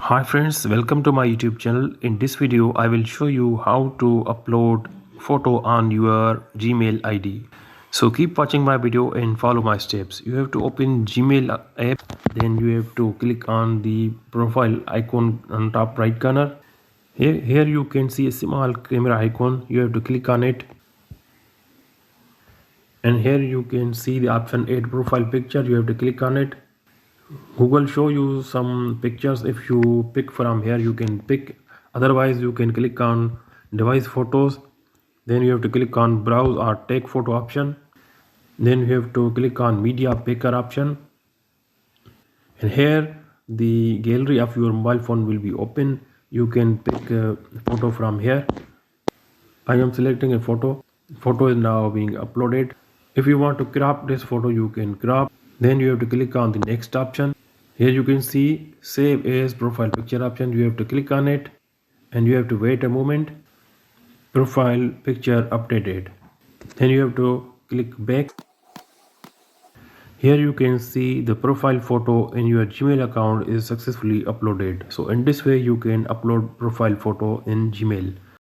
Hi friends, welcome to my YouTube channel. In this video, I will show you how to upload photo on your Gmail ID. So keep watching my video and follow my steps. You have to open Gmail app, then you have to click on the profile icon on top right corner. Here you can see a small camera icon. You have to click on it. And here you can see the option add profile picture. You have to click on it. Google show you some pictures. If you pick from here, you can pick. Otherwise, you can click on device photos. Then you have to click on browse or take photo option. Then you have to click on media picker option. And here the gallery of your mobile phone will be open. You can pick a photo from here. I am selecting a photo. Photo is now being uploaded. If you want to crop this photo, you can crop. Then you have to click on the next option. Here you can see save as profile picture option. You have to click on it and you have to wait a moment. Profile picture updated. Then you have to click back. Here you can see the profile photo in your Gmail account is successfully uploaded. So in this way you can upload profile photo in Gmail.